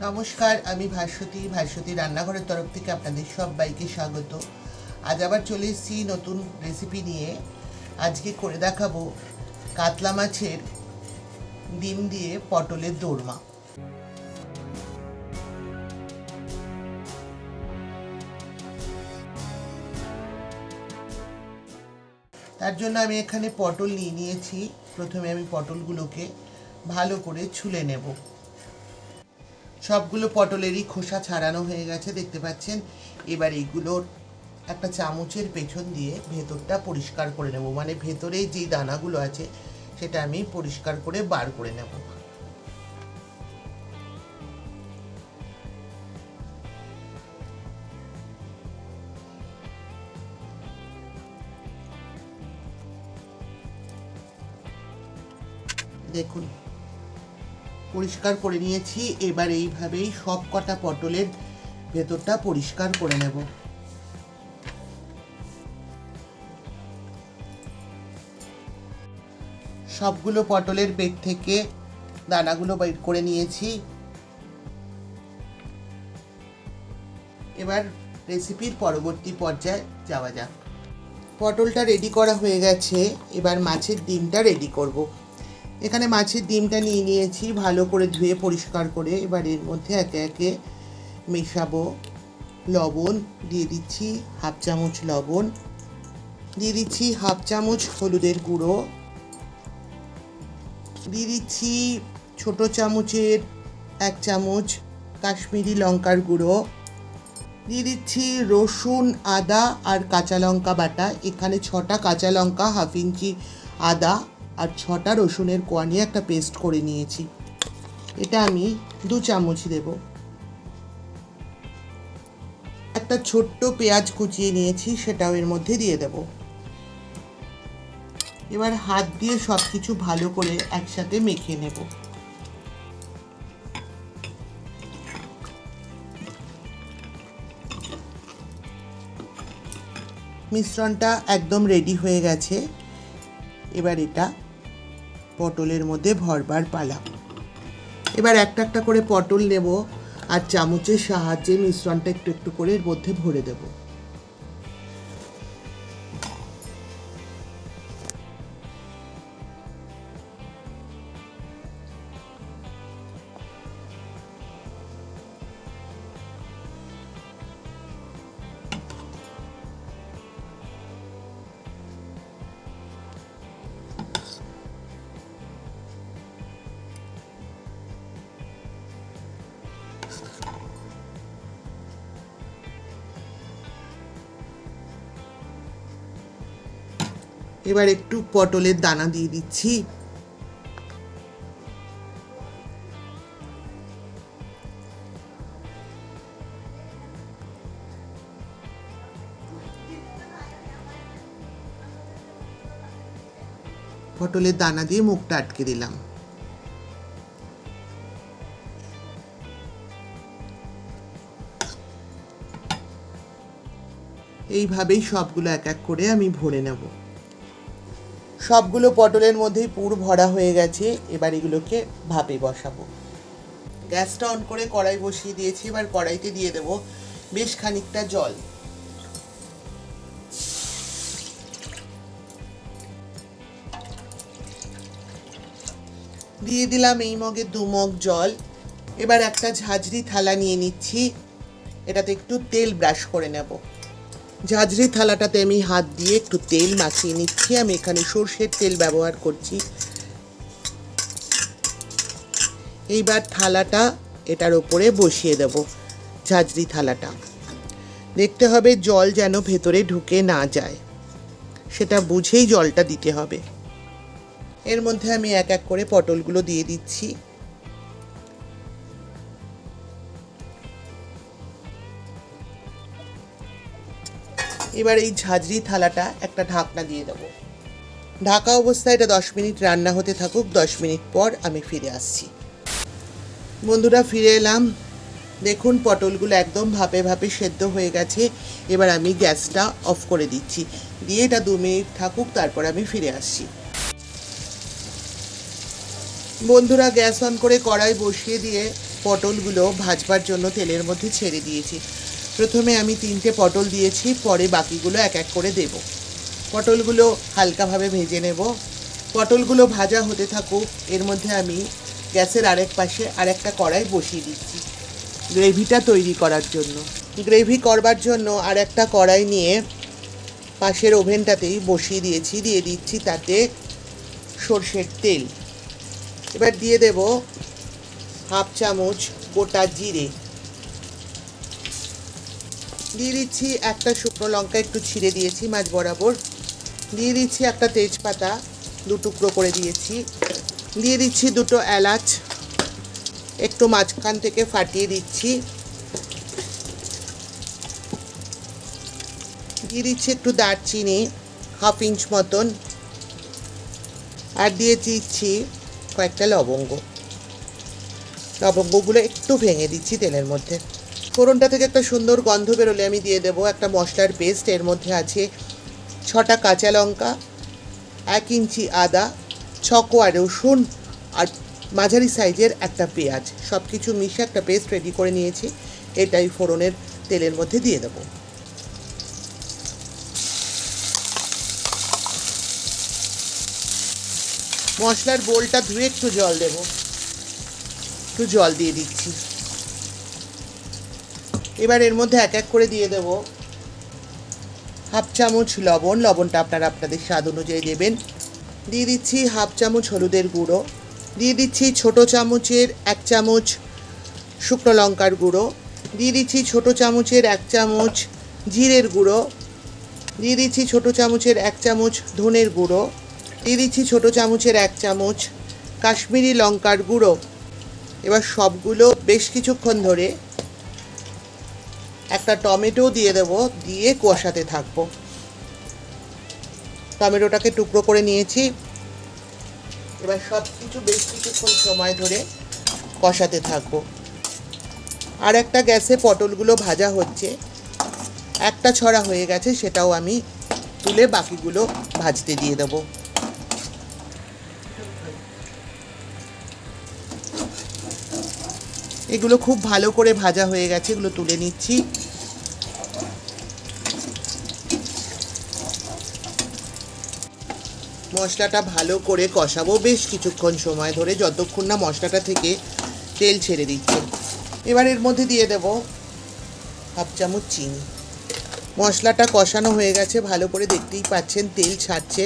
নমস্কার, আমি ভাস্বতী রান্নাঘরের তরফ থেকে আপনাদের সবাইকে স্বাগত। আজ আবার চলে এসেছি নতুন রেসিপি নিয়ে। আজকে করে দেখাবো কাতলা মাছের ডিম দিয়ে পটলের দোরমা। তার জন্য আমি এখানে পটল নিয়েছি। প্রথমে আমি পটলগুলোকে ভালো করে ছুলে নেব। সবগুলো পটলেরই খোসা ছাড়ানো হয়ে গেছে, দেখতে পাচ্ছেন। এবার এইগুলোর একটা চামচের পেছন দিয়ে ভেতরটা পরিষ্কার করে নেব, মানে ভেতরে যেই দানাগুলো আছে সেটা আমি পরিষ্কার করে বার করে নেব। দেখুন, পরিষ্কার করে নিয়েছি। এবার এইভাবেই সব কটা পটলের ভেতরটা পরিষ্কার করে নেব। সবগুলো পটলের পেট থেকে দানাগুলো বের করে নিয়েছি। এবার রেসিপির পরবর্তী পর্যায়ে যাওয়া যাক। পটলটা রেডি করা হয়ে গেছে, এবার মাছের ডিমটা রেডি করব। এখানে মাছের ডিমটা নিয়েছি ভালো করে ধুয়ে পরিষ্কার করে। এবার এর মধ্যে একে একে মেশাবো। লবণ দিয়ে দিচ্ছি হাফ চামচ লবণ, দিয়ে দিচ্ছি হাফ চামচ হলুদের গুঁড়ো, দিয়ে দিচ্ছি ছোটো চামচের 1 চামচ কাশ্মীরি লঙ্কার গুঁড়ো, দিয়ে দিচ্ছি রসুন, আদা আর কাঁচা লঙ্কা বাটা। এখানে 6টা কাঁচা লঙ্কা, হাফ ইঞ্চি আদা আর 6টা রসুনের কোয়া নিয়ে একটা পেস্ট করে নিয়েছি। এটা আমি 2 চামচ দেব। একটা ছোট্ট পেঁয়াজ কুচিয়ে নিয়েছি, সেটাও এর মধ্যে দিয়ে দেব। এবার হাত দিয়ে সব কিছু ভালো করে একসাথে মেখে নেব। মিশ্রণটা একদম রেডি হয়ে গেছে। এবার এটা পটলের মধ্যে ভরবার পালা। এবার একটা একটা করে পটল নেব আর চামচের সাহায্যে মিশ্রণটা একটু একটু করে এর মধ্যে ভরে দেব। এবার একটু পটলের দানা দিয়ে দিচ্ছি। পটলের দানা দিয়ে মুখটা আটকে দিলাম। এইভাবেই সবগুলো এক এক করে আমি ভরে নেব। সবগুলো পটলের মধ্যেই পুর ভরা হয়ে গেছে। এবার এগুলোকে ভাপে বসাবো। গ্যাসটা অন করে কড়াই বসিয়ে দিয়েছি। এবার কড়াইতে দিয়ে দেব বেশ খানিকটা জল। দিয়ে দিলাম এই মগে 2 মগ জল। এবার একটা ঝাঁঝরি থালা নিয়ে নিচ্ছি, এটাতে একটু তেল ব্রাশ করে নেব। ঝাঁঝরি থালাটাতে আমি হাত দিয়ে একটু তেল মাখিয়ে নিচ্ছি। আমি এখানে সরষের তেল ব্যবহার করছি। এইবার থালাটা এটার ওপরে বসিয়ে দেব। ঝাঁঝরি থালাটা দেখতে হবে জল যেন ভেতরে ঢুকে না যায়, সেটা বুঝেই জলটা দিতে হবে। এর মধ্যে আমি এক এক করে পটলগুলো দিয়ে দিচ্ছি। এবার এই ঝাঁঝরি থালাটা একটা ঢাকনা দিয়ে দেব। ঢাকা অবস্থায় এটা 10 মিনিট রান্না হতে থাকুক। 10 মিনিট পর আমি ফিরে আসছি। বন্ধুরা, ফিরে এলাম। দেখুন পটলগুলো একদম ভাপে ভাপে সেদ্ধ হয়ে গেছে। এবার আমি গ্যাসটা অফ করে দিচ্ছি, দিয়ে এটা 2 মিনিট থাকুক, তারপর আমি ফিরে আসছি। বন্ধুরা, গ্যাস অন করে কড়াই বসিয়ে দিয়ে পটলগুলো ভাজবার জন্য তেলের মধ্যে ছেড়ে দিয়েছি। প্রথমে আমি 3টে পটল দিয়েছি, পরে বাকিগুলো এক এক করে দেব। পটলগুলো হালকাভাবে ভেজে নেব। পটলগুলো ভাজা হতে থাকুক, এর মধ্যে আমি গ্যাসের আরেক পাশে আরেকটা কড়াই বসিয়ে দিচ্ছি গ্রেভিটা তৈরি করার জন্য। গ্রেভি করবার জন্য আরেকটা কড়াই নিয়ে পাশের ওভেনটাতেই বসিয়ে দিয়েছি। দিয়ে দিচ্ছি তাতে সর্ষের তেল। এবার দিয়ে দেব হাফ চামচ গোটা জিরে, দিয়ে দিচ্ছি একটা শুকনো লঙ্কা একটু ছিঁড়ে দিয়েছি মাঝ বরাবর, দিয়ে দিচ্ছি একটা তেজপাতা 2 টুকরো করে দিয়েছি, দিয়ে দিচ্ছি 2টো এলাচ একটু মাঝখান থেকে ফাটিয়ে দিচ্ছি, দিয়ে দিচ্ছি একটু দারচিনি হাফ ইঞ্চ মতন, আর দিয়ে দিচ্ছি কয়েকটা লবঙ্গগুলো একটু ভেঙে দিচ্ছি তেলের মধ্যে। ফোড়নটা থেকে একটা সুন্দর গন্ধ বেরোলে আমি দিয়ে দেবো একটা মশলার পেস্ট। এর মধ্যে আছে 6টা কাঁচা লঙ্কা, 1 ইঞ্চি আদা, 6 কোয়া রসুন আর মাঝারি সাইজের একটা পেঁয়াজ, সব কিছু মিশে একটা পেস্ট রেডি করে নিয়েছি। এটাই ফোড়নের তেলের মধ্যে দিয়ে দেবো। মশলার বোলটা ধুয়ে একটু জল দেব, একটু জল দিয়ে দিচ্ছি। এবার এর মধ্যে এক এক করে দিয়ে দেব হাফ চামচ লবণ, লবণটা আপনারা আপনাদের স্বাদ অনুযায়ী দেবেন। দিয়ে দিচ্ছি হাফ চামচ হলুদের গুঁড়ো, দিয়ে দিচ্ছি ছোটো চামচের 1 চামচ শুকনো লঙ্কার গুঁড়ো, দিয়ে দিচ্ছি ছোটো চামচের 1 চামচ জিরের গুঁড়ো, দিয়ে দিচ্ছি ছোটো চামচের 1 চামচ ধনের গুঁড়ো, দিয়ে দিচ্ছি ছোটো চামচের 1 চামচ কাশ্মীরি লঙ্কার গুঁড়ো। এবার সবগুলো বেশ কিছুক্ষণ ধরে একটা টমেটো দিয়ে দেব, দিয়ে কষাতে থাকবো। টমেটোটাকে টুকরো করে নিয়েছি। এবার সব কিছু বেশ কিছুক্ষণ সময় ধরে কষাতে থাকবো। আর একটা গ্যাসে পটলগুলো ভাজা হচ্ছে, একটা ছড়া হয়ে গেছে, সেটাও আমি তুলে বাকিগুলো ভাজতে দিয়ে দেবো। এগুলো খুব ভালো করে ভাজা হয়ে গেছে, এগুলো তুলে নিচ্ছি। মশলাটা ভালো করে কষাবো বেশ কিছুক্ষণ সময় ধরে, যতক্ষণ না মশলাটা থেকে তেল ছেড়ে দিচ্ছে। এবার এর মধ্যে দিয়ে দেব হাফ চামচ চিনি। মশলাটা কষানো হয়ে গেছে ভালো করে, দেখতেই পাচ্ছেন তেল ছাড়ছে।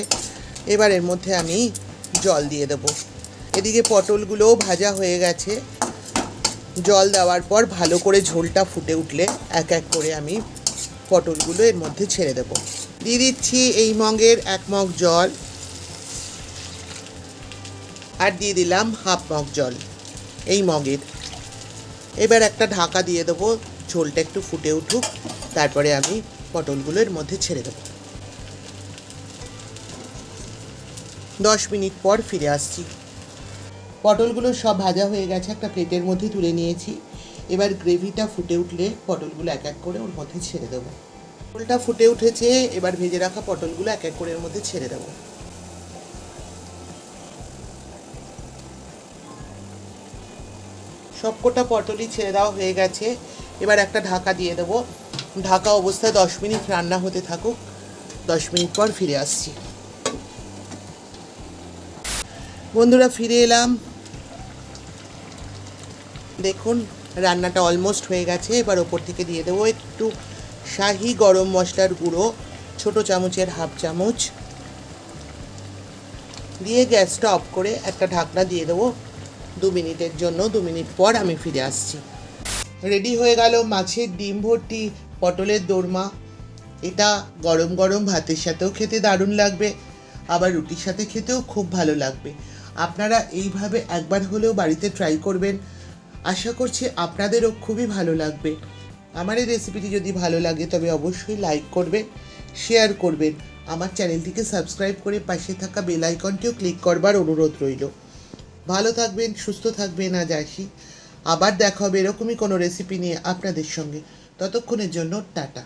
এবার এর মধ্যে আমি জল দিয়ে দেব। এদিকে পটলগুলোও ভাজা হয়ে গেছে। জল দেওয়ার পর ভালো করে ঝোলটা ফুটে উঠলে এক এক করে আমি পটলগুলো এর মধ্যে ছেড়ে দেব। দিয়ে দিচ্ছি এই মগের 1 মগ জল, আর দিয়ে দিলাম হাফ মগ জল এই মগের। এবার একটা ঢাকা দিয়ে দেবো, ঝোলটা একটু ফুটে উঠুক, তারপরে আমি পটলগুলো এর মধ্যে ছেড়ে দেবো। 10 মিনিট পর ফিরে আসছি। পটলগুলো সব ভাজা হয়ে গেছে, একটা প্লেটের মধ্যে তুলে নিয়েছি। এবার গ্রেভিটা ফুটে উঠলে পটলগুলো এক এক করে ওর মধ্যে ছেড়ে দেবো। পটলটা ফুটে উঠেছে, এবার ভেজে রাখা পটলগুলো এক এক করে এর মধ্যে ছেড়ে দেবো। সবকটা পটলই ছেড়ে দেওয়া হয়ে গেছে। এবার একটা ঢাকা দিয়ে দেবো। ঢাকা অবস্থায় 10 মিনিট রান্না হতে থাকুক। 10 মিনিট পর ফিরে আসছি। বন্ধুরা ফিরে এলাম, দেখুন রান্নাটা অলমোস্ট হয়ে গেছে। এবার ওপর থেকে দিয়ে দেবো একটু শাহি গরম মশলার গুঁড়ো, ছোটো চামচের হাফ চামচ, দিয়ে গ্যাসটা অফ করে একটা ঢাকনা দিয়ে দেবো 2 মিনিটের জন্য। 2 মিনিট পর আমি ফিরে আসছি। রেডি হয়ে গেল মাছের ডিম ভর্তি পটলের দোরমা। এটা গরম গরম ভাতের সাথেও খেতে দারুণ লাগবে, আবার রুটির সাথে খেতেও খুব ভালো লাগবে। আপনারা এইভাবে একবার হলেও বাড়িতে ট্রাই করবেন, আশা করছি আপনাদেরও খুবই ভালো লাগবে। আমার এই রেসিপিটি যদি ভালো লাগে তবে অবশ্যই লাইক করবেন, শেয়ার করবেন, আমার চ্যানেলটিকে সাবস্ক্রাইব করে পাশে থাকা বেল আইকনটিও ক্লিক করবার অনুরোধ রইল। ভালো থাকবেন, সুস্থ থাকবেন। আজ আসি, আবার দেখা হবে এরকমই কোনো রেসিপি নিয়ে আপনাদের সঙ্গে। ততক্ষণের জন্য টাটা।